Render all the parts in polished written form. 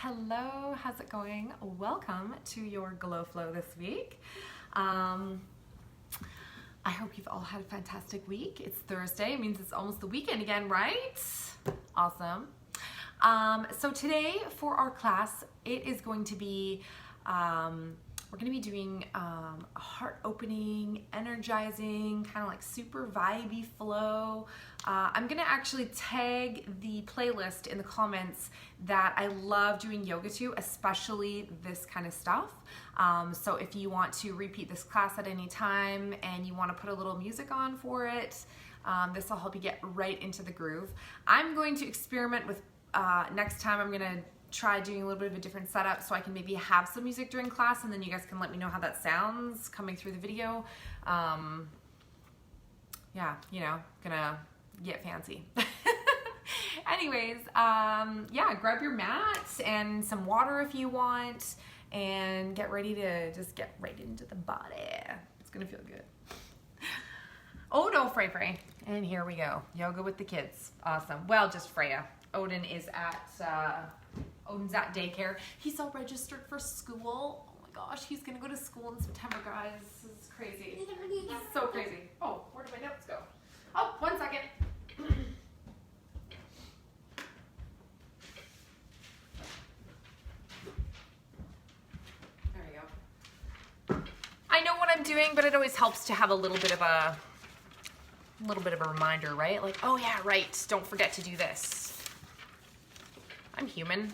Hello, how's it going? Welcome to your Glow Flow this week. I hope you've all had a fantastic week. It's Thursday, it means it's almost the weekend again, right? Awesome. So today for our class, it is going to be, we're going to be doing a heart opening, energizing, kind of like super vibey flow. I'm going to actually tag the playlist in the comments that I love doing yoga to, especially this kind of stuff. So if you want to repeat this class at any time and you want to put a little music on for it, this will help you get right into the groove. I'm going to experiment with, next time I'm going to try doing a little bit of a different setup so I can maybe have some music during class and then you guys can let me know how that sounds coming through the video. Yeah, you know, gonna get fancy. Anyways, yeah, grab your mat and some water if you want and get ready to just get right into the body. It's gonna feel good. Oh no, Frey. And here we go. Yoga with the kids. Awesome. Well, just Freya. Odin is at Odin's at daycare. He's all registered for school. Oh my gosh, he's gonna go to school in September, guys. This is crazy. This is so crazy. Oh, where did my notes go? Oh, 1 second. There we go. I know what I'm doing, but it always helps to have a little bit of a reminder, right? Like, oh yeah, right. Don't forget to do this. I'm human, and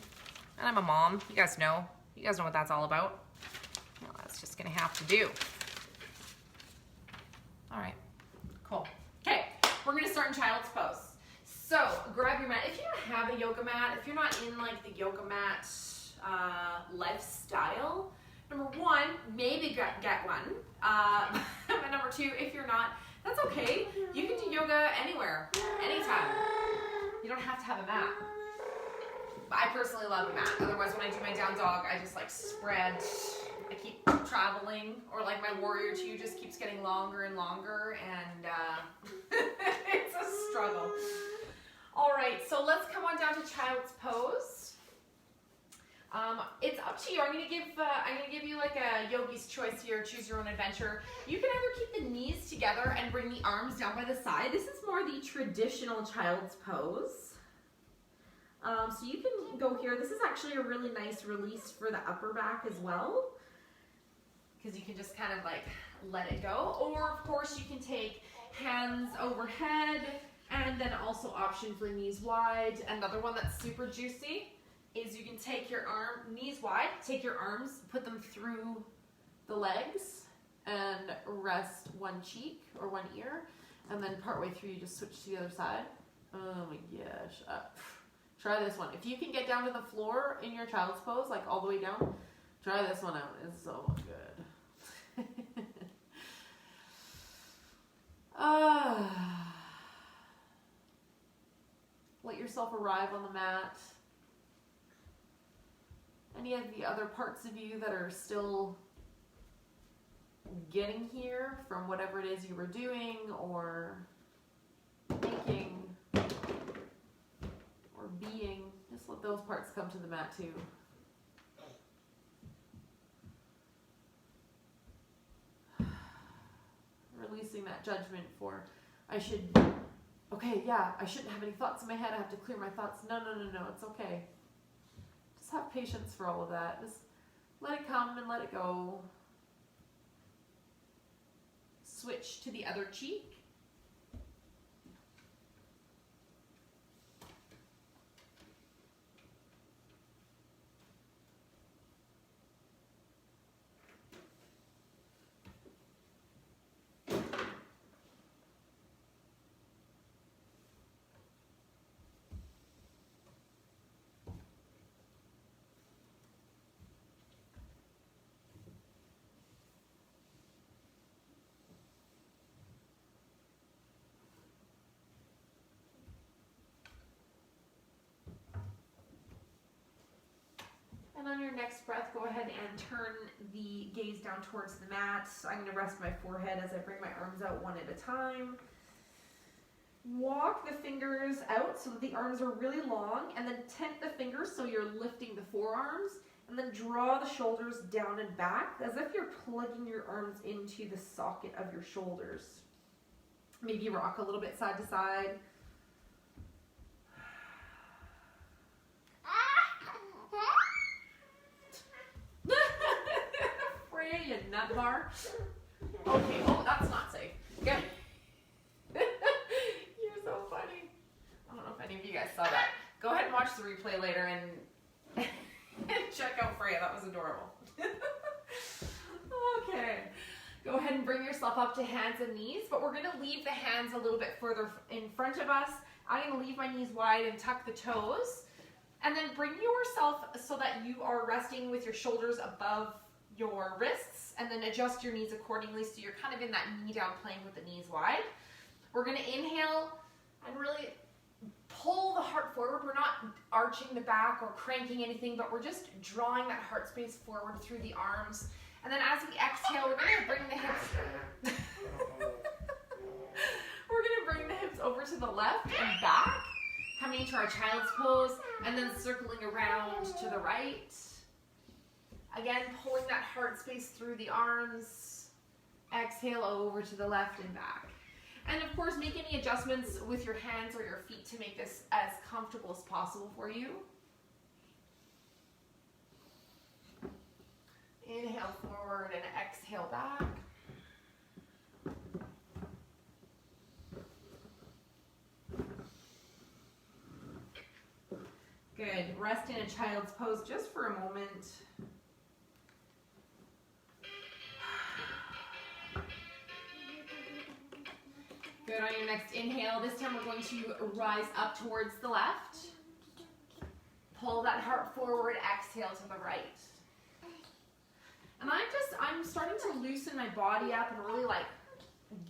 I'm a mom. You guys know. You guys know what that's all about. Well, that's just gonna have to do. All right, cool. Okay, we're gonna start in child's pose. So grab your mat. If you don't have a yoga mat, if you're not in like the yoga mat lifestyle, number one, maybe get one. And number two, if you're not, that's okay. You can do yoga anywhere, anytime. You don't have to have a mat. I personally love a mat. Otherwise, when I do my down dog, I just like spread. I keep traveling, or like my warrior two just keeps getting longer and longer, and it's a struggle. All right, so let's come on down to child's pose. It's up to you. I'm gonna give you like a yogi's choice here. Choose your own adventure. You can either keep the knees together and bring the arms down by the side. This is more the traditional child's pose. So you can go here. This is actually a really nice release for the upper back as well, because you can just kind of like let it go. Or of course you can take hands overhead, and then also option for knees wide. Another one that's super juicy is you can take your knees wide, take your arms, put them through the legs, and rest one cheek or one ear, and then partway through you just switch to the other side. Oh my gosh. Try this one. If you can get down to the floor in your child's pose, like all the way down, try this one out. It's so good. Let yourself arrive on the mat. Any of the other parts of you that are still getting here from whatever it is you were doing or making or being, just let those parts come to the mat too. Releasing that judgment for, I shouldn't have any thoughts in my head, I have to clear my thoughts. No, it's okay. Just have patience for all of that. Just let it come and let it go. Switch to the other cheek. And on your next breath, go ahead and turn the gaze down towards the mat. I'm going to rest my forehead as I bring my arms out one at a time. Walk the fingers out so that the arms are really long, and then tent the fingers so you're lifting the forearm forearms, and then draw the shoulders down and back as if you're plugging your arms into the socket of your shoulders. Maybe rock a little bit side to side. Freya, you nut bar. Okay, oh, that's not safe. Good. You're so funny. I don't know if any of you guys saw that. Go ahead and watch the replay later and check out Freya. That was adorable. Okay. Go ahead and bring yourself up to hands and knees, but we're going to leave the hands a little bit further in front of us. I'm going to leave my knees wide and tuck the toes. And then bring yourself so that you are resting with your shoulders above your wrists, and then adjust your knees accordingly so you're kind of in that knee down, playing with the knees wide. We're going to inhale and really pull the heart forward. We're not arching the back or cranking anything, but we're just drawing that heart space forward through the arms. And then as we exhale, we're going to bring the hips we're going to bring the hips over to the left and back, coming to our child's pose, and then circling around to the right. Again, pulling that heart space through the arms. Exhale over to the left and back. And of course, make any adjustments with your hands or your feet to make this as comfortable as possible for you. Inhale forward and exhale back. Good. Rest in a child's pose just for a moment. Good. On your next inhale, this time we're going to rise up towards the left. Pull that heart forward, exhale to the right. And I'm starting to loosen my body up and really like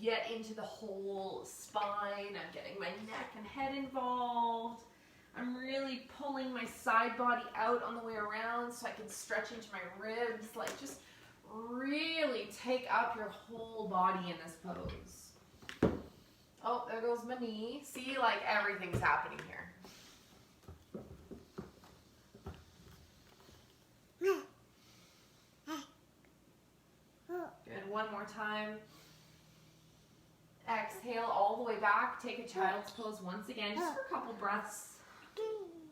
get into the whole spine. I'm getting my neck and head involved. I'm really pulling my side body out on the way around so I can stretch into my ribs. Like just really take up your whole body in this pose. Oh, there goes my knee. See, like everything's happening here. Good, one more time. Exhale all the way back. Take a child's pose once again, just for a couple breaths.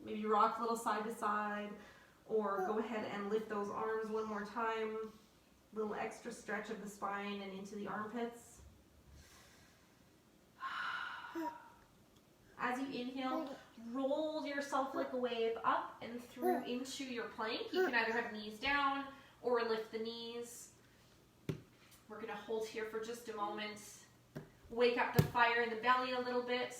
Maybe rock a little side to side, or go ahead and lift those arms one more time. A little extra stretch of the spine and into the armpits. As you inhale, roll yourself like a wave up and through into your plank. You can either have knees down or lift the knees. We're going to hold here for just a moment. Wake up the fire in the belly a little bit.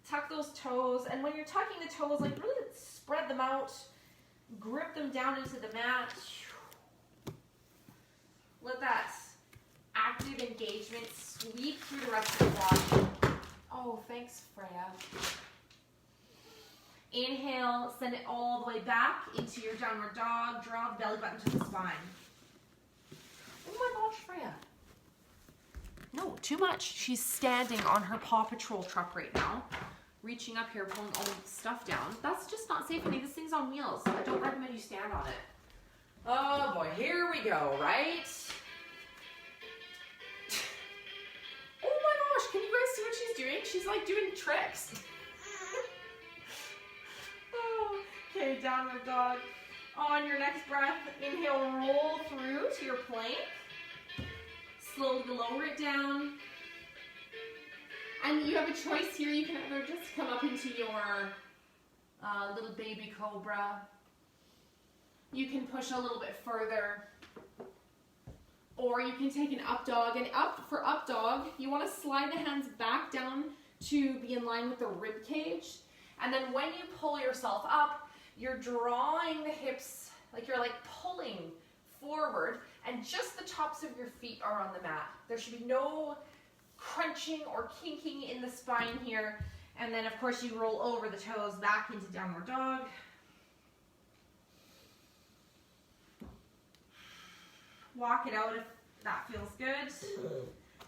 Tuck those toes, and when you're tucking the toes, like really spread them out. Grip them down into the mat. Let that active engagement sweep through the rest of the body. Oh, thanks, Freya. Inhale, send it all the way back into your downward dog. Draw the belly button to the spine. Oh my gosh, Freya. No, too much. She's standing on her Paw Patrol truck right now. Reaching up here, pulling all the stuff down. That's just not safe. I think this thing's on wheels. I don't recommend you stand on it. Oh boy, here we go, right? Oh my gosh, can you guys see what she's doing? She's like doing tricks. Oh, okay, downward dog. On your next breath, inhale, roll through to your plank. Slowly lower it down. And you have a choice here. You can either just come up into your little baby cobra. You can push a little bit further. Or you can take an up dog. And for up dog, you want to slide the hands back down to be in line with the rib cage. And then when you pull yourself up, you're drawing the hips, like you're like pulling forward, and just the tops of your feet are on the mat. There should be no crunching or kinking in the spine here. And then of course you roll over the toes back into downward dog. Walk it out if that feels good.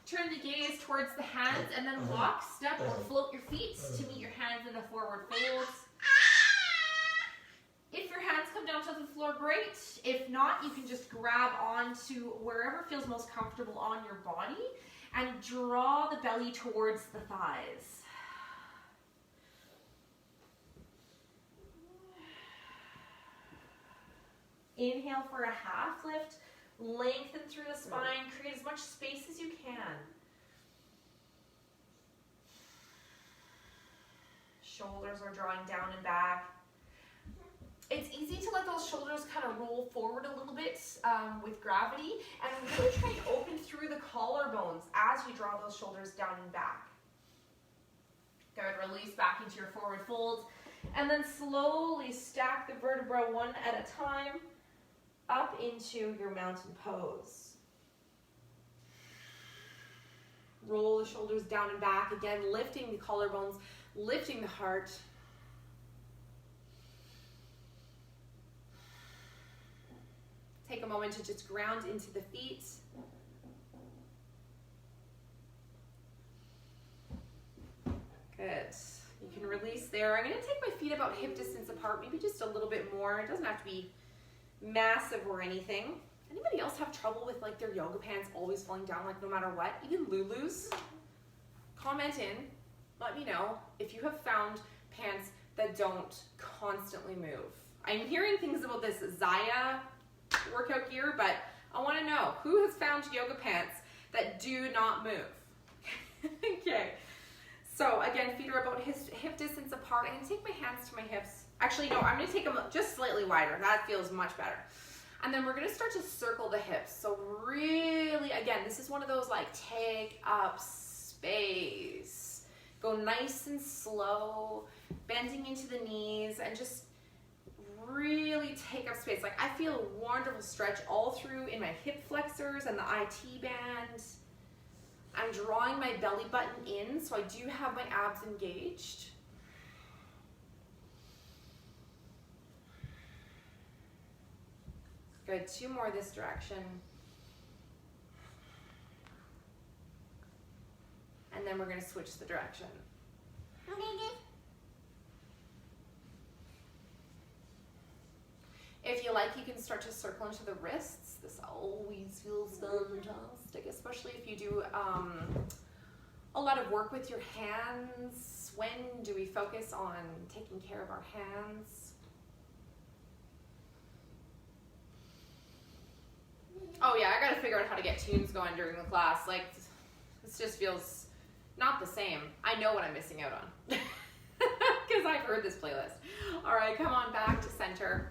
Turn the gaze towards the hands and then walk, step, or float your feet to meet your hands in the forward folds. If your hands come down to the floor, great. If not, you can just grab onto wherever feels most comfortable on your body and draw the belly towards the thighs. Inhale for a half lift. Lengthen through the spine. Create as much space as you can. Shoulders are drawing down and back. It's easy to let those shoulders kind of roll forward a little bit with gravity, and really try and open through the collarbones as you draw those shoulders down and back. Good, release back into your forward fold, and then slowly stack the vertebra one at a time up into your mountain pose. Roll the shoulders down and back, again lifting the collarbones, lifting the heart. Take a moment to just ground into the feet. Good. You can release there. I'm going to take my feet about hip distance apart, maybe just a little bit more. It doesn't have to be massive or anything. Anybody else have trouble with like their yoga pants always falling down, like no matter what? Even Lulu's? Comment in. Let me know if you have found pants that don't constantly move. I'm hearing things about this Zaya workout gear, but I want to know who has found yoga pants that do not move. Okay, so again, feet are about hip distance apart. I'm going to take my hands to my hips. Actually, no, I'm going to take them just slightly wider. That feels much better. And then we're going to start to circle the hips. So really, again, this is one of those like take up space. Go nice and slow, bending into the knees, and just really take up space. Like I feel a wonderful stretch all through in my hip flexors and the IT band. I'm drawing my belly button in, so I do have my abs engaged. Good, 2 more this direction. And then we're going to switch the direction. If you like, you can start to circle into the wrists. This always feels fantastic, especially if you do a lot of work with your hands. When do we focus on taking care of our hands? Oh yeah, I gotta figure out how to get tunes going during the class. Like, this just feels not the same. I know what I'm missing out on because I've heard this playlist. All right, come on back to center.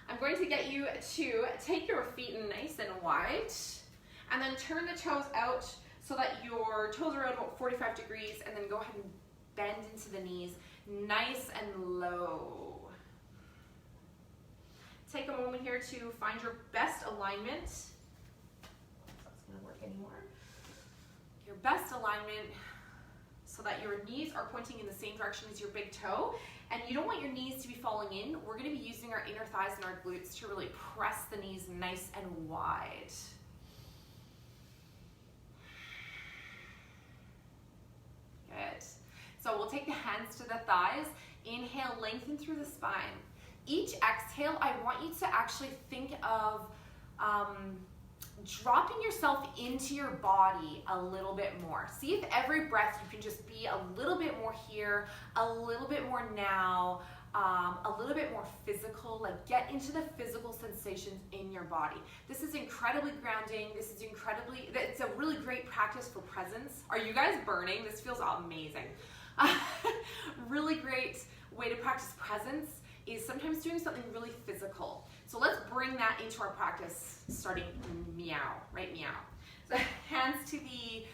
I'm going to get you to take your feet nice and wide and then turn the toes out so that your toes are out about 45 degrees, and then go ahead and bend into the knees nice and low. Take a moment here to find your best alignment. If that's going to work anymore. Your best alignment so that your knees are pointing in the same direction as your big toe. And you don't want your knees to be falling in. We're going to be using our inner thighs and our glutes to really press the knees nice and wide. Good. So we'll take the hands to the thighs. Inhale, lengthen through the spine. Each exhale, I want you to actually think of dropping yourself into your body a little bit more. See if every breath you can just be a little bit more here, a little bit more now, a little bit more physical. Like, get into the physical sensations in your body. This is incredibly grounding. This is it's a really great practice for presence. Are you guys burning? This feels amazing. Really great way to practice presence is sometimes doing something really physical. So let's bring that into our practice, starting meow, right? Meow. So hands to the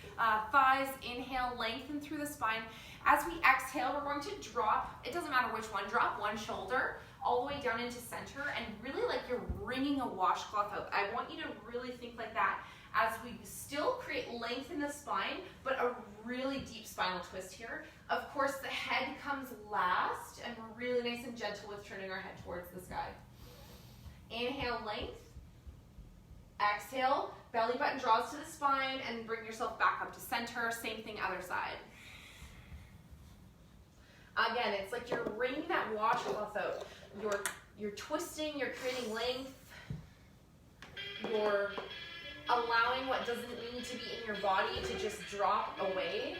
thighs, inhale, lengthen through the spine. As we exhale, we're going to drop, it doesn't matter which one, drop one shoulder all the way down into center, and really like you're wringing a washcloth out. I want you to really think like that as we still create length in the spine, but a really deep spinal twist here. Of course, the head comes last, and we're really nice and gentle with turning our head towards the sky. Inhale, length. Exhale, belly button draws to the spine, and bring yourself back up to center. Same thing, other side. Again, it's like you're wringing that washcloth out. You're You're twisting, you're creating length, you're allowing what doesn't need to be in your body to just drop away.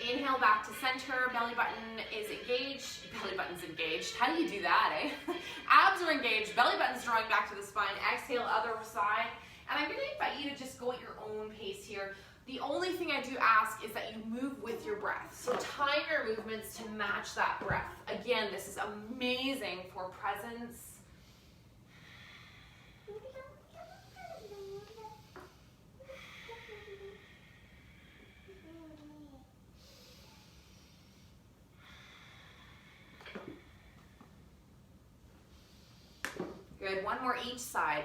Inhale back to center, belly button is engaged. Belly button's engaged. How do you do that, eh? Abs are engaged, belly button's drawing back to the spine. Exhale, other side. And I'm gonna invite you to just go at your own pace here. The only thing I do ask is that you move with your breath. So time your movements to match that breath. Again, this is amazing for presence. Good, one more each side.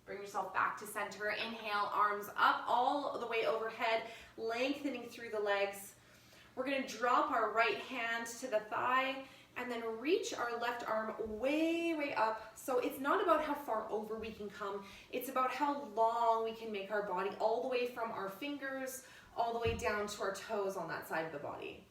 Bring yourself back to center. Inhale, arms up all the way overhead, lengthening through the legs. We're gonna drop our right hand to the thigh and then reach our left arm way, way up. So it's not about how far over we can come. It's about how long we can make our body all the way from our fingers all the way down to our toes on that side of the body.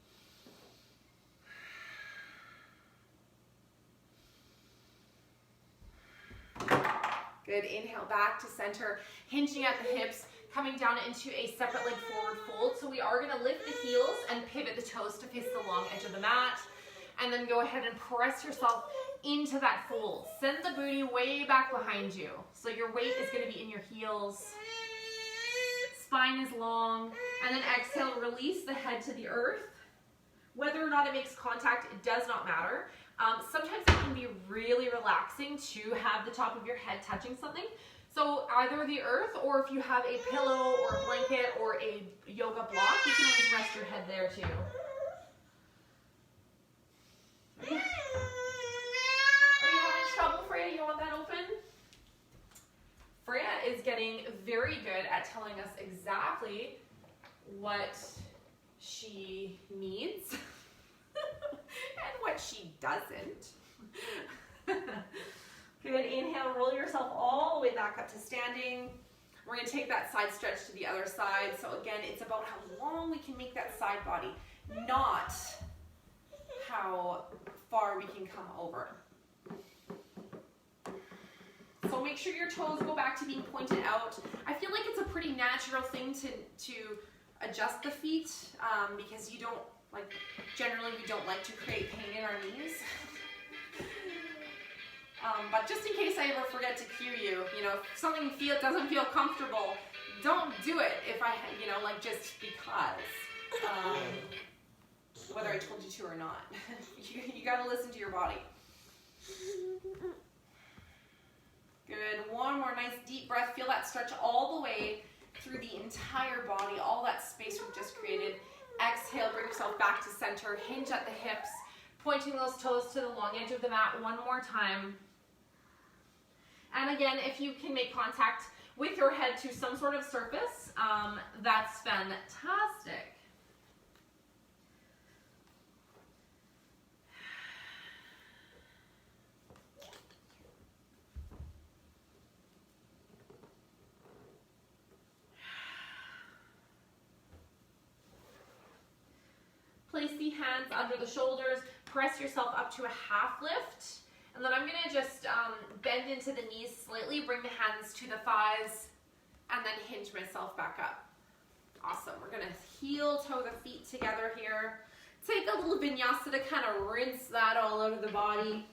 Good, inhale back to center, hinging at the hips, coming down into a separate leg forward fold. So we are gonna lift the heels and pivot the toes to face the long edge of the mat. And then go ahead and press yourself into that fold. Send the booty way back behind you. So your weight is gonna be in your heels. Spine is long. And then exhale, release the head to the earth. Whether or not it makes contact, it does not matter. Sometimes it can be really relaxing to have the top of your head touching something. So either the earth, or if you have a pillow or a blanket or a yoga block, you can always rest your head there too. Are you having trouble, Freya? You want that open? Freya is getting very good at telling us exactly what she needs and what she doesn't. Good, inhale, roll yourself all the way back up to standing. We're gonna take that side stretch to the other side. So again, it's about how long we can make that side body, not how far we can come over. So make sure your toes go back to being pointed out. I feel like it's a pretty natural thing to adjust the feet because you don't, like, generally we don't like to create pain in our knees. But just in case I ever forget to cue you, if something doesn't feel comfortable, don't do it if like just because. Whether I told you to or not. You gotta listen to your body. Good, one more nice deep breath. Feel that stretch all the way through the entire body, all that space we've just created. Exhale, bring yourself back to center, hinge at the hips, pointing those toes to the long edge of the mat one more time. And again, if you can make contact with your head to some sort of surface, that's fantastic. Place the hands under the shoulders, press yourself up to a half lift, and then I'm gonna just bend into the knees slightly, bring the hands to the thighs, and then hinge myself back up. Awesome, we're gonna heel toe the feet together here. Take a little vinyasa to kind of rinse that all out of the body.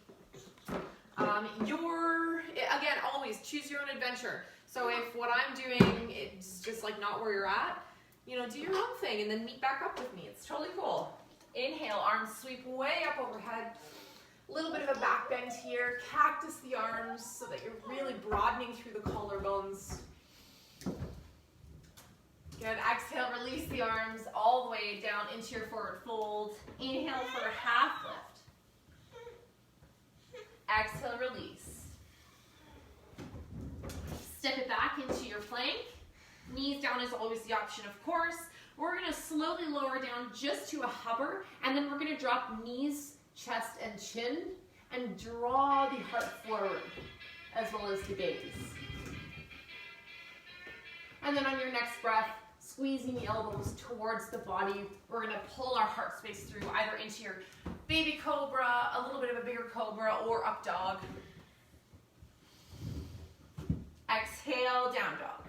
Again, always choose your own adventure. So if what I'm doing is just like not where you're at, do your own thing and then meet back up with me. It's totally cool. Inhale, arms sweep way up overhead. A little bit of a back bend here. Cactus the arms so that you're really broadening through the collarbones. Good. Exhale, release the arms all the way down into your forward fold. Inhale for a half lift. Exhale, release. Step it back into your plank. Knees down is always the option, of course. We're gonna slowly lower down just to a hover, and then we're gonna drop knees, chest, and chin, and draw the heart forward, as well as the gaze. And then on your next breath, squeezing the elbows towards the body. We're gonna pull our heart space through either into your baby cobra, a little bit of a bigger cobra, or up dog. Exhale, down dog.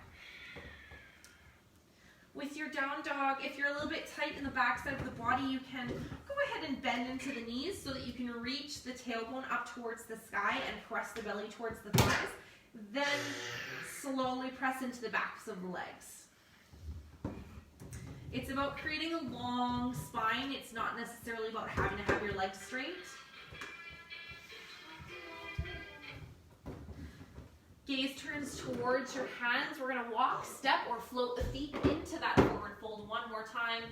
With your down dog, if you're a little bit tight in the backside of the body, you can go ahead and bend into the knees so that you can reach the tailbone up towards the sky and press the belly towards the thighs. Then slowly press into the backs of the legs. It's about creating a long spine. It's not necessarily about having to have your legs straight. Gaze turns towards your hands. We're going to walk, step, or float the feet into that forward fold one more time.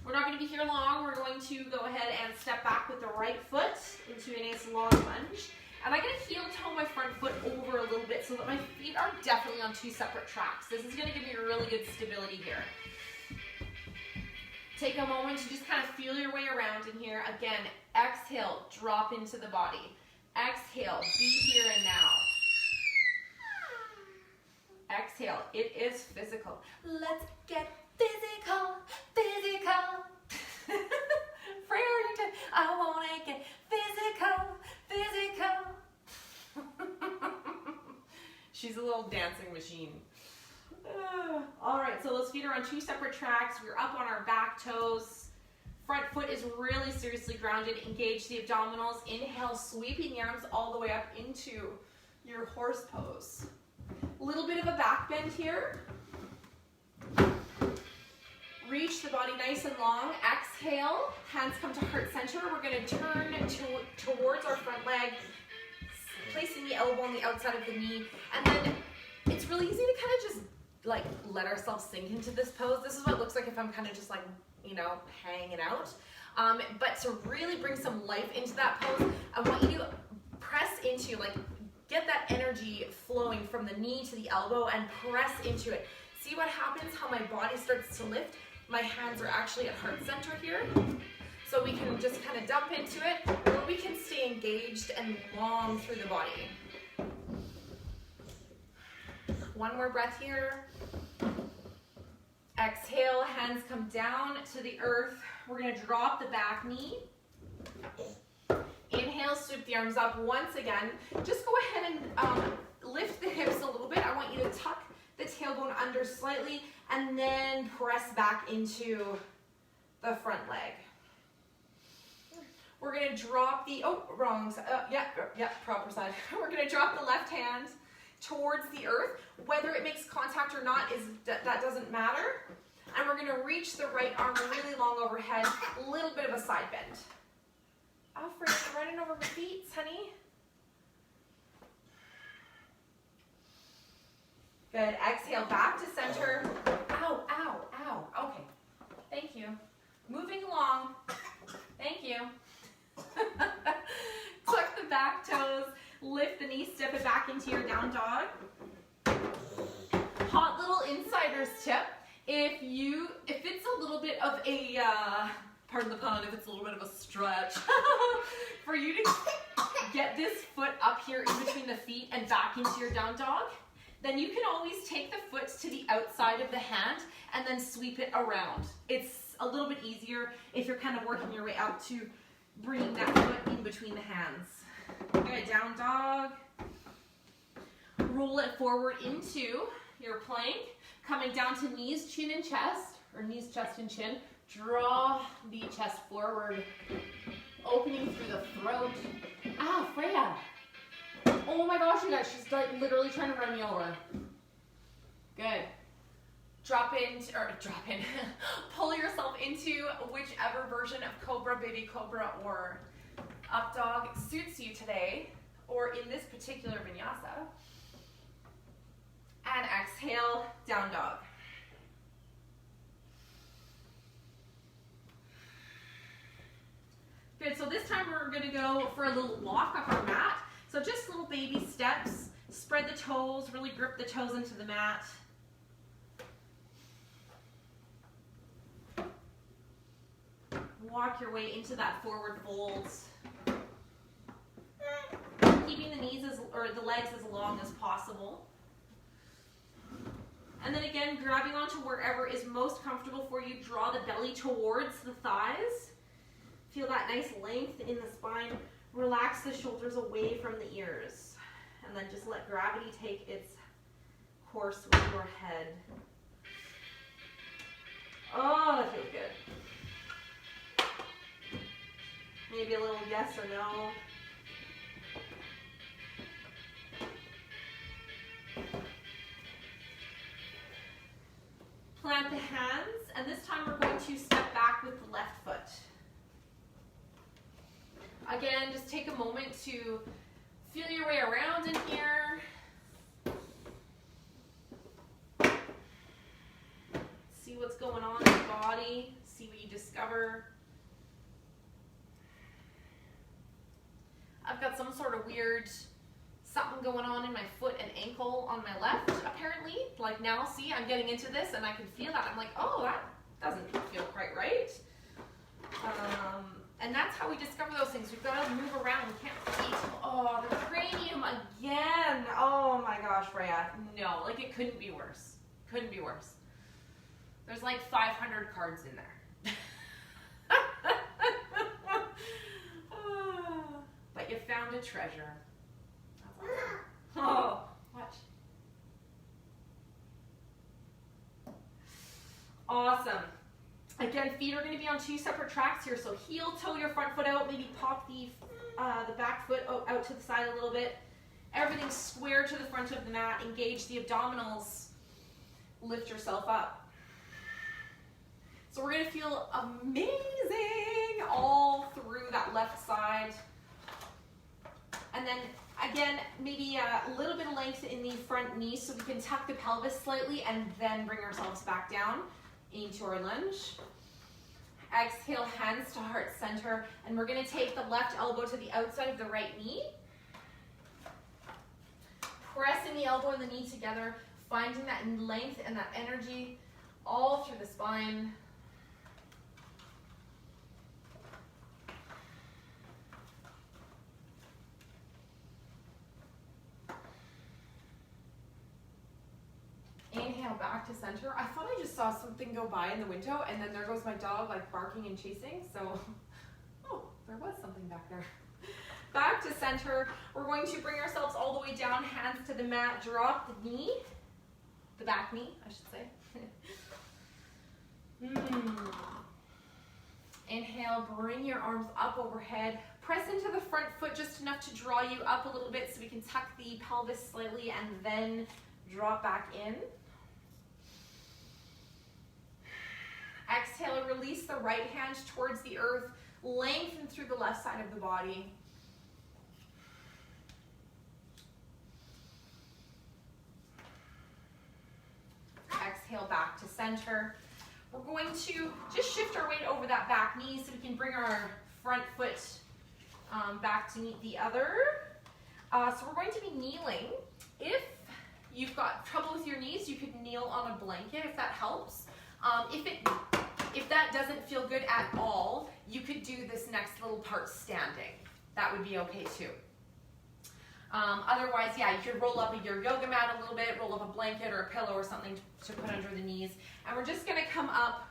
We're not going to be here long. We're going to go ahead and step back with the right foot into a nice long lunge. And I'm going to heel toe my front foot over a little bit so that my feet are definitely on two separate tracks. This is going to give me a really good stability here. Take a moment to just kind of feel your way around in here. Again, exhale, drop into the body. Exhale, be here and now. Exhale, it is physical. Let's get physical, physical. Freya, I want to get physical, physical. She's a little dancing machine. All right, so those feet are on two separate tracks. We're up on our back toes. Front foot is really seriously grounded. Engage the abdominals. Inhale, sweeping the arms all the way up into your horse pose. A little bit of a back bend here. Reach the body nice and long. Exhale, hands come to heart center. We're going to turn towards our front leg, placing the elbow on the outside of the knee. And then it's really easy to kind of just like let ourselves sink into this pose. This is what it looks like if I'm kind of just like, you know, hanging out. But to really bring some life into that pose, I want you to press into, like, get that energy flowing from the knee to the elbow and press into it. See what happens, how my body starts to lift. My hands are actually at heart center here. So we can just kind of dump into it, or we can stay engaged and long through the body. One more breath here. Exhale, hands come down to the earth. We're gonna drop the back knee. Inhale, sweep the arms up once again. Just go ahead and lift the hips a little bit. I want you to tuck the tailbone under slightly and then press back into the front leg. We're gonna drop the, wrong side, proper side. We're gonna drop the left hand towards the earth. Whether it makes contact or not, that doesn't matter. And we're gonna reach the right arm really long overhead, a little bit of a side bend. Alfred, you're running over my feet, honey. Good, exhale back to center. Ow, ow, ow, okay. Thank you. Moving along, thank you. Tuck the back toes, lift the knees, step it back into your down dog. Hot little insider's tip. If it's a little bit of a, pardon the pun, if it's a little bit of a stretch, for you to get this foot up here in between the feet and back into your down dog, then you can always take the foot to the outside of the hand and then sweep it around. It's a little bit easier if you're kind of working your way up to bringing that foot in between the hands. Okay, down dog. Roll it forward into your plank. Coming down to knees, chin, and chest, or knees, chest, and chin. Draw the chest forward, opening through the throat. Ah, Freya. Oh my gosh, you guys, she's like literally trying to run me over. Good. Drop in, pull yourself into whichever version of Cobra, Baby Cobra, or Up Dog suits you today, or in this particular vinyasa. And exhale, down dog. Good, so this time we're gonna go for a little walk up our mat. So just little baby steps, spread the toes, really grip the toes into the mat. Walk your way into that forward fold. Keeping the knees or the legs as long as possible. And then again, grabbing onto wherever is most comfortable for you. Draw the belly towards the thighs. Feel that nice length in the spine. Relax the shoulders away from the ears. And then just let gravity take its course with your head. Oh, that feels good. Maybe a little yes or no. Plant the hands, and this time we're going to step back with the left foot. Again, just take a moment to feel your way around in here. See what's going on in the body. See what you discover. I've got some sort of weird something going on in my foot and ankle on my left, apparently. Like now, see, I'm getting into this and I can feel that. I'm like, oh, that doesn't feel quite right. And that's how we discover those things. We've got to move around. We can't see. Oh, the cranium again. Oh my gosh, Freya. No, like it couldn't be worse. Couldn't be worse. There's like 500 cards in there. But you found a treasure. That's awesome. Oh, watch. Awesome. Again, feet are going to be on 2 separate tracks here. So heel toe your front foot out. Maybe pop the back foot out to the side a little bit. Everything square to the front of the mat. Engage the abdominals. Lift yourself up. So we're going to feel amazing all through that left side. And then again, maybe a little bit of length in the front knee so we can tuck the pelvis slightly and then bring ourselves back down into our lunge. Exhale, hands to heart center, and we're going to take the left elbow to the outside of the right knee. Pressing the elbow and the knee together, finding that length and that energy all through the spine. Inhale back to center. I thought I just saw something go by in the window, and then there goes my dog like barking and chasing. So, oh, there was something back there. Back to center. We're going to bring ourselves all the way down, hands to the mat. Drop the knee, the back knee, I should say. Inhale, bring your arms up overhead. Press into the front foot just enough to draw you up a little bit so we can tuck the pelvis slightly and then drop back in. Exhale, release the right hand towards the earth. Lengthen through the left side of the body. Exhale back to center. We're going to just shift our weight over that back knee so we can bring our front foot back to meet the other. So we're going to be kneeling. If you've got trouble with your knees, you could kneel on a blanket if that helps. If that doesn't feel good at all, you could do this next little part standing. That would be okay too. Otherwise, yeah, you could roll up your yoga mat a little bit, roll up a blanket or a pillow or something to put under the knees. And we're just gonna come up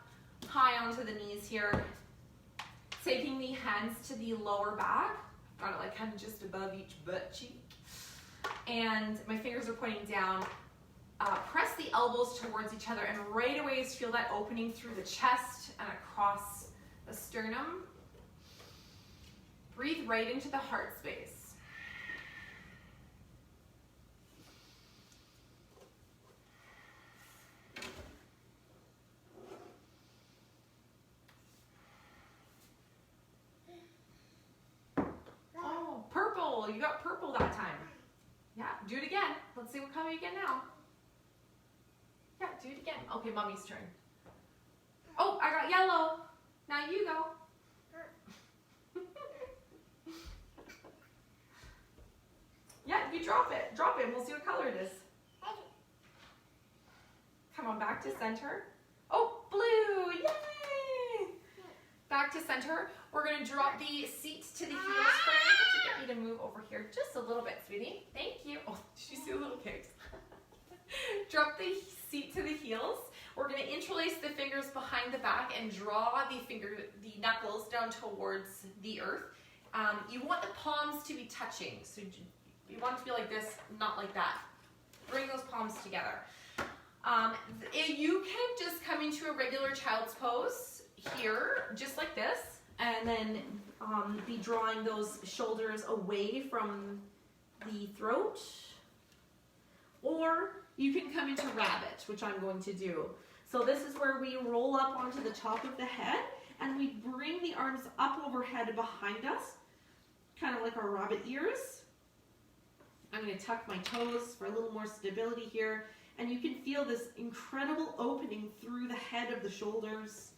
high onto the knees here, taking the hands to the lower back. Got it like kind of just above each butt cheek. And my fingers are pointing down. Press the elbows towards each other, and right away just feel that opening through the chest and across the sternum. Breathe right into the heart space. Oh, purple. You got purple that time. Yeah, do it again. Let's see what color you get now. Yeah, do it again. Okay, mommy's turn. Oh, I got yellow. Now you go. Yeah, you drop it. Drop it and we'll see what color it is. Come on, back to center. Oh, blue. Yay! Back to center. We're going to drop the seat to the heels first to get you to move over here just a little bit, sweetie. Thank you. Oh, did you see the little kicks? Drop the seat to the heels. We're going to interlace the fingers behind the back and draw the knuckles down towards the earth. You want the palms to be touching, so you want it to be like this, not like that. Bring those palms together. You can just come into a regular child's pose here, just like this, and then be drawing those shoulders away from the throat. Or you can come into rabbit, which I'm going to do. So this is where we roll up onto the top of the head and we bring the arms up overhead behind us, kind of like our rabbit ears. I'm going to tuck my toes for a little more stability here. And you can feel this incredible opening through the head of the shoulders.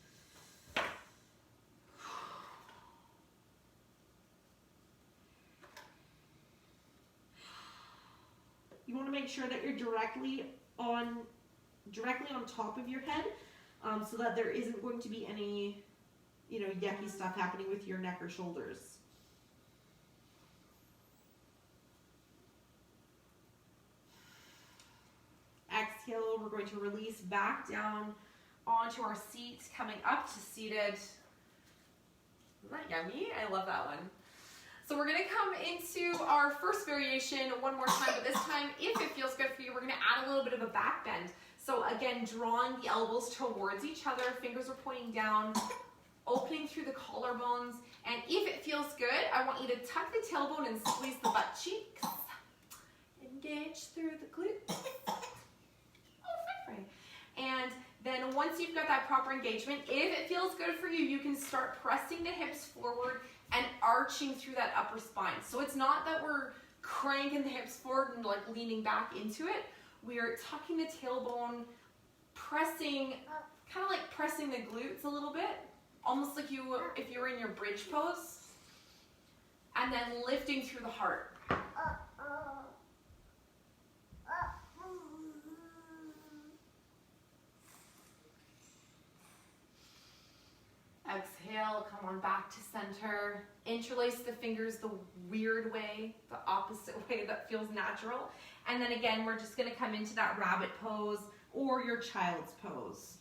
You want to make sure that you're directly on top of your head, so that there isn't going to be any, yucky stuff happening with your neck or shoulders. Exhale, we're going to release back down onto our seat, coming up to seated. Isn't that yummy? I love that one. So we're going to come into our first variation one more time, but this time, if it feels good for you, we're going to add a little bit of a back bend. So again, drawing the elbows towards each other, fingers are pointing down, opening through the collarbones, and if it feels good, I want you to tuck the tailbone and squeeze the butt cheeks. Engage through the glutes. And then once you've got that proper engagement, if it feels good for you, you can start pressing the hips forward and arching through that upper spine. So it's not that we're cranking the hips forward and like leaning back into it. We are tucking the tailbone, pressing, kind of like pressing the glutes a little bit, almost like if you were in your bridge pose, and then lifting through the heart. Exhale, come on back to center. Interlace the fingers the weird way, the opposite way that feels natural. And then again, we're just gonna come into that rabbit pose or your child's pose.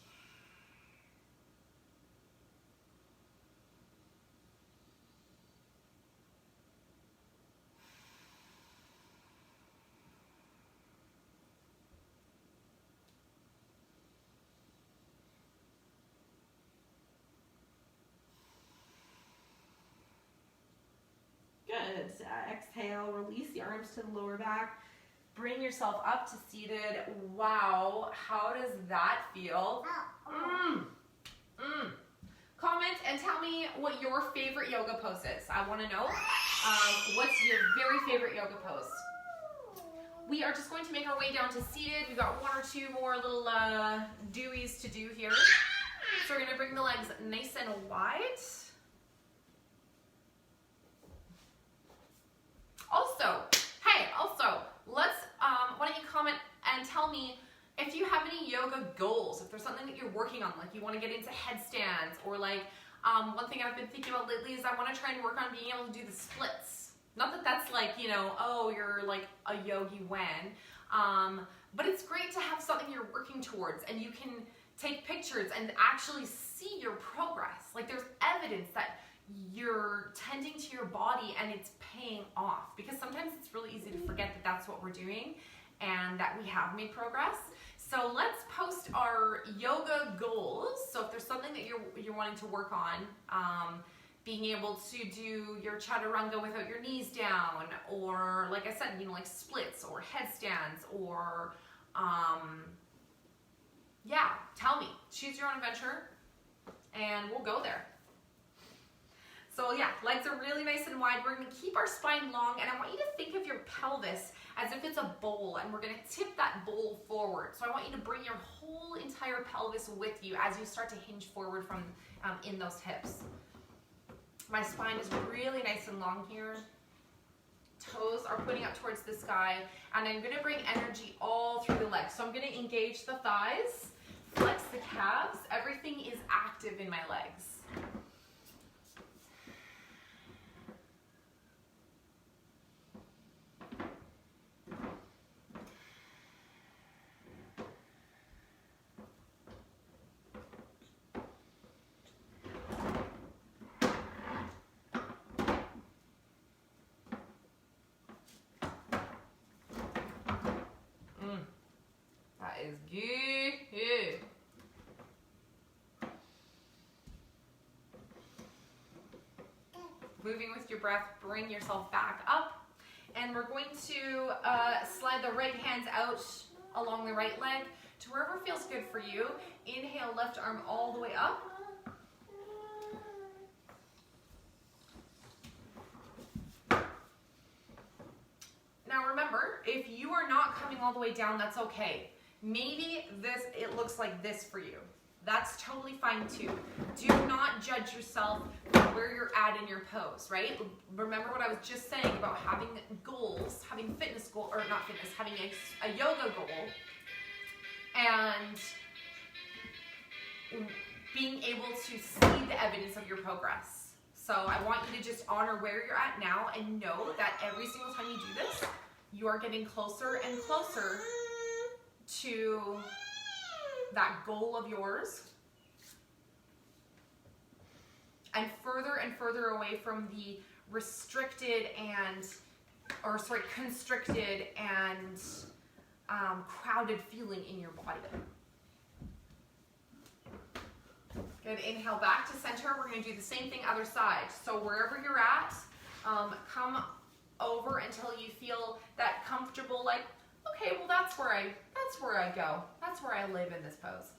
Good. Exhale, release the arms to the lower back. Bring yourself up to seated. Wow, how does that feel? Comment and tell me what your favorite yoga pose is. I want to know what's your very favorite yoga pose. We are just going to make our way down to seated. We've got one or two more little doies to do here. So we're going to bring the legs nice and wide. Also, let's, why don't you comment and tell me if you have any yoga goals, if there's something that you're working on, like you want to get into headstands, or like, one thing I've been thinking about lately is I want to try and work on being able to do the splits. Not that that's like, oh, you're like a yogi when, but it's great to have something you're working towards and you can take pictures and actually see your progress. Like there's evidence that you're tending to your body and it's paying off, because sometimes it's really easy to forget that that's what we're doing and that we have made progress. So let's post our yoga goals. So if there's something that you're wanting to work on, being able to do your chaturanga without your knees down, or like I said, like splits or headstands, or yeah, tell me, choose your own adventure and we'll go there. So yeah, legs are really nice and wide. We're gonna keep our spine long, and I want you to think of your pelvis as if it's a bowl, and we're gonna tip that bowl forward. So I want you to bring your whole entire pelvis with you as you start to hinge forward from in those hips. My spine is really nice and long here. Toes are pointing up towards the sky, and I'm gonna bring energy all through the legs. So I'm gonna engage the thighs, flex the calves. Everything is active in my legs. legs. Good. Moving with your breath, bring yourself back up. And we're going to slide the right hands out along the right leg to wherever feels good for you. Inhale, left arm all the way up. Now remember, if you are not coming all the way down, that's okay. Maybe it looks like this for you. That's totally fine too. Do not judge yourself for where you're at in your pose, right? Remember what I was just saying about having goals, having fitness goal, or not fitness, having a yoga goal, and being able to see the evidence of your progress. So I want you to just honor where you're at now and know that every single time you do this, you are getting closer and closer to that goal of yours, and further away from the constricted and crowded feeling in your body. Good. Inhale back to center. We're going to do the same thing other side. So wherever you're at, come over until you feel that comfortable, like, okay, well that's where I go. That's where I live in this pose.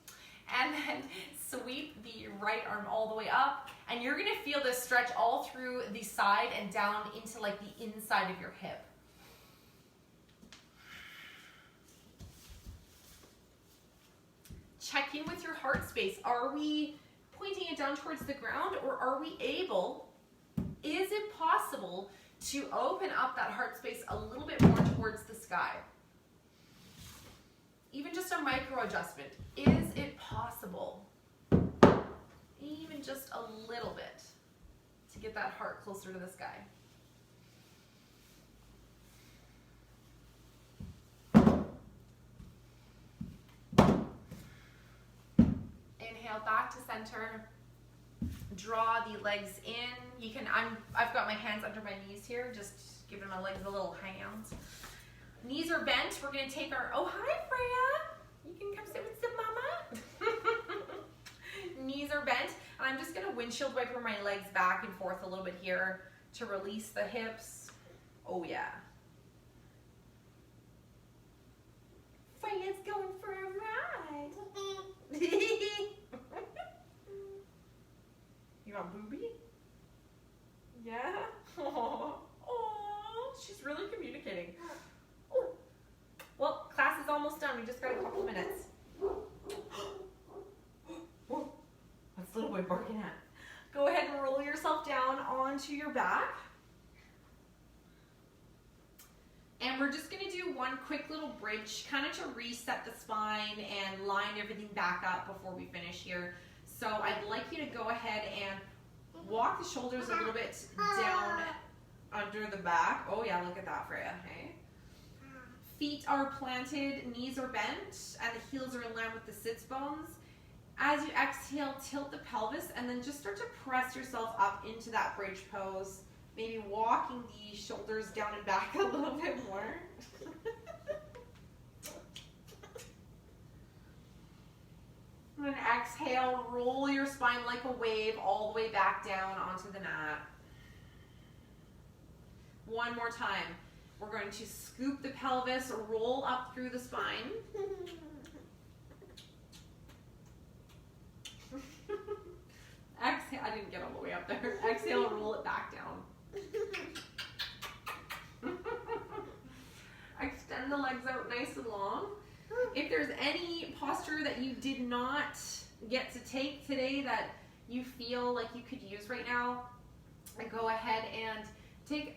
And then sweep the right arm all the way up, and you're gonna feel this stretch all through the side and down into like the inside of your hip. Check in with your heart space. Are we pointing it down towards the ground, or are we able, is it possible to open up that heart space a little bit more towards the sky? Even just a micro adjustment. Is it possible? Even just a little bit to get that heart closer to the sky. Inhale back to center. Draw the legs in. You can, I've got my hands under my knees here, just giving my legs a little hands. Knees are bent. We're going to take our, oh hi Freya, you can come sit with the mama. Knees are bent, and I'm just going to windshield wiper my legs back and forth a little bit here to release the hips. Oh yeah. Freya's going for a ride. You want Booby? Yeah? Oh, she's really communicating. Oh. Well, class is almost done. We just got a couple minutes. What's little boy barking at? Go ahead and roll yourself down onto your back. And we're just going to do one quick little bridge, kind of to reset the spine and line everything back up before we finish here. So I'd like you to go ahead and walk the shoulders a little bit down under the back. Oh yeah, look at that, Freya. Hey. Feet are planted, knees are bent, and the heels are in line with the sits bones. As you exhale, tilt the pelvis, and then just start to press yourself up into that bridge pose. Maybe walking the shoulders down and back a little bit more. And then exhale, roll your spine like a wave all the way back down onto the mat. One more time. We're going to scoop the pelvis, roll up through the spine. Exhale, I didn't get all the way up there. Exhale, roll it back down. Extend the legs out nice and long. If there's any posture that you did not get to take today that you feel like you could use right now, go ahead and take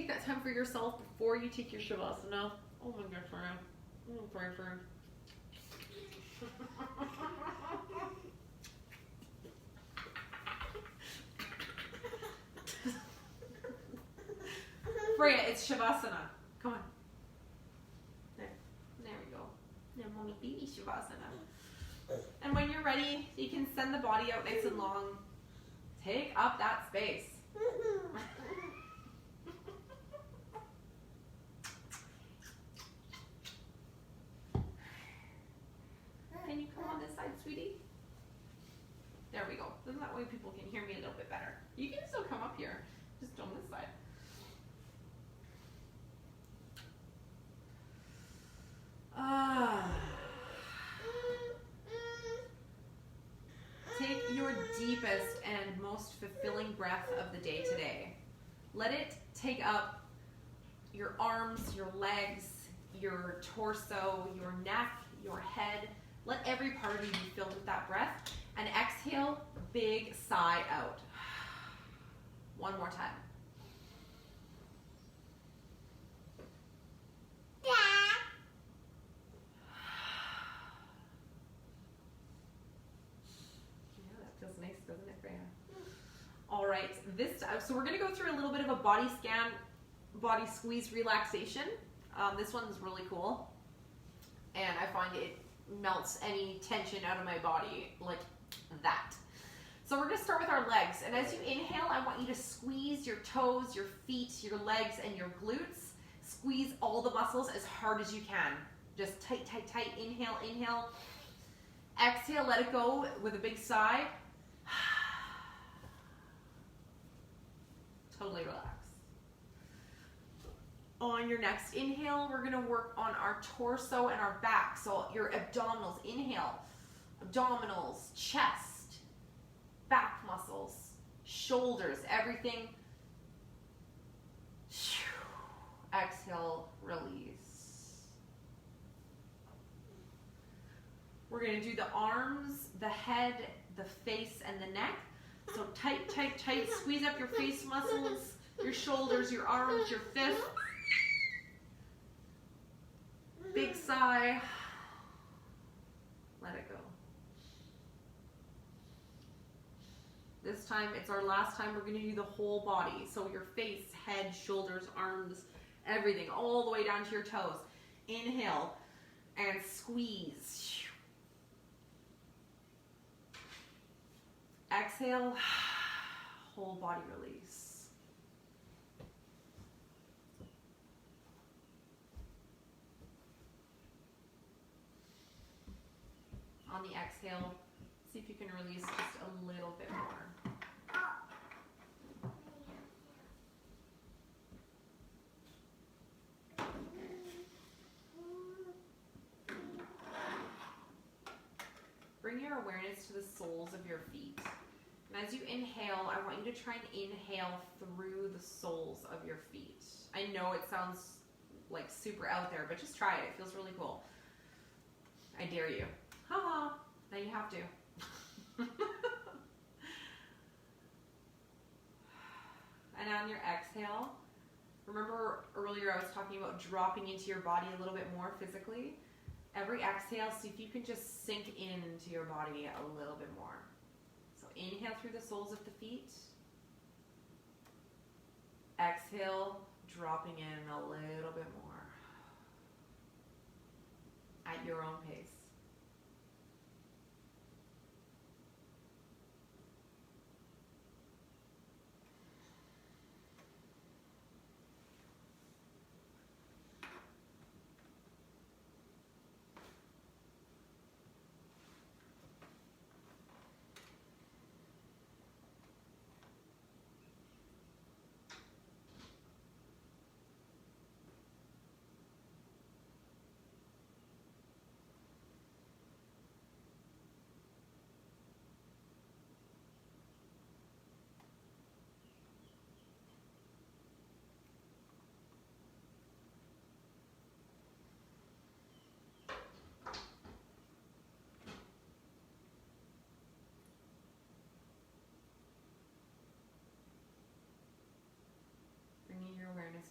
that time for yourself before you take your Shavasana. Oh my God, Freya. I'm sorry, Freya. Freya, it's Shavasana. Come on. There we go. Now, mommy, baby Shavasana. And when you're ready, you can send the body out nice and long. Take up that space. There we go. Then that way people can hear me a little bit better. You can still come up here, just on this side. Take your deepest and most fulfilling breath of the day today. Let it take up your arms, your legs, your torso, your neck, your head. Let every part of you be filled with that breath. And exhale, big sigh out. One more time. All right, so we're going to go through a little bit of a body scan, body squeeze relaxation. This one's really cool, and I find it melts any tension out of my body like that. So we're going to start with our legs, and as you inhale, I want you to squeeze your toes, your feet, your legs, and your glutes. Squeeze all the muscles as hard as you can. Just tight, tight, tight. Inhale, inhale. Exhale, let it go with a big sigh. Totally relax. On your next inhale, we're going to work on our torso and our back. So your abdominals, inhale, abdominals, chest, back muscles, shoulders, everything. Exhale, release. We're going to do the arms, the head, the face, and the neck. So tight, tight, tight. Squeeze up your face muscles, your shoulders, your arms, your fist. Big sigh. Let it go. This time, it's our last time. We're going to do the whole body. So your face, head, shoulders, arms, everything, all the way down to your toes. Inhale and squeeze. Exhale, whole body release. On the exhale, see if you can release just a little bit more. Bring your awareness to the soles of your feet. And as you inhale, I want you to try and inhale through the soles of your feet. I know it sounds like super out there, but just try it. It feels really cool. I dare you. Ha! Now you have to. And on your exhale, remember earlier I was talking about dropping into your body a little bit more physically? Every exhale, see if you can just sink into your body a little bit more. So inhale through the soles of the feet. Exhale, dropping in a little bit more. At your own pace.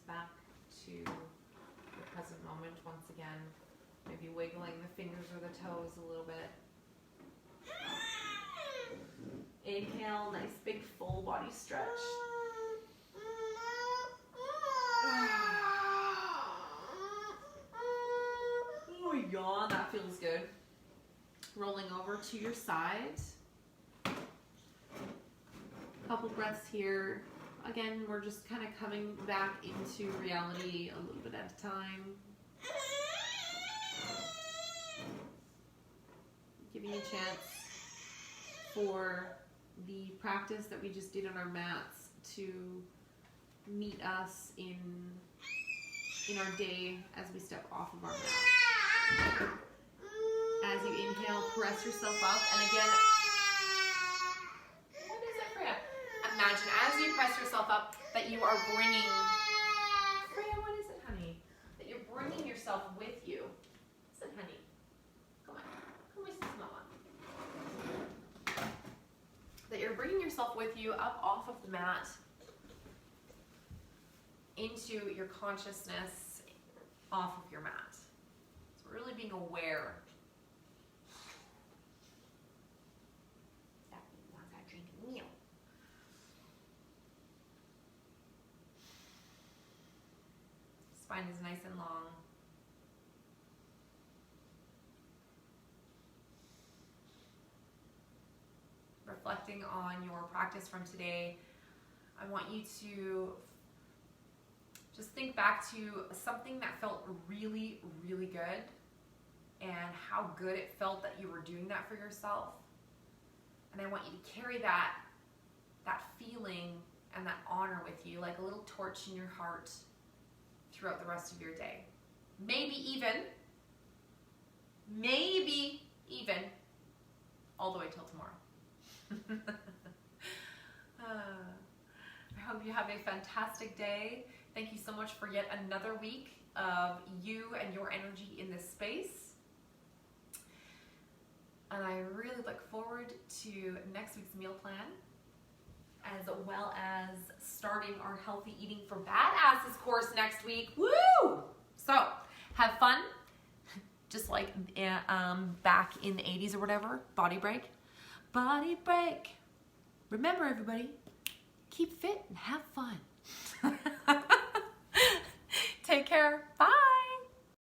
Back to the present moment once again. Maybe wiggling the fingers or the toes a little bit. Inhale, nice big full body stretch. Oh my god, that feels good. Rolling over to your side. Couple breaths here. Again, we're just kind of coming back into reality a little bit at a time. Giving you a chance for the practice that we just did on our mats to meet us in our day as we step off of our mat. As you inhale, press yourself up, and again, what is it, Freya? Imagine as you press yourself up that you are bringing, Freya, what is it, honey? That you're bringing yourself with you. What is it, honey? Come on, come with Mama. That you're bringing yourself with you up off of the mat into your consciousness off of your mat. So really being aware. Spine is nice and long. Reflecting on your practice from today, I want you to just think back to something that felt really, really good and how good it felt that you were doing that for yourself. And I want you to carry that feeling and that honor with you like a little torch in your heart throughout the rest of your day. Maybe even all the way till tomorrow. I hope you have a fantastic day. Thank you so much for yet another week of you and your energy in this space. And I really look forward to next week's meal plan, as well as starting our healthy eating for badasses course next week. Woo! So have fun, just like back in the 80s or whatever. Body break. Remember, everybody, keep fit and have fun. Take care. Bye.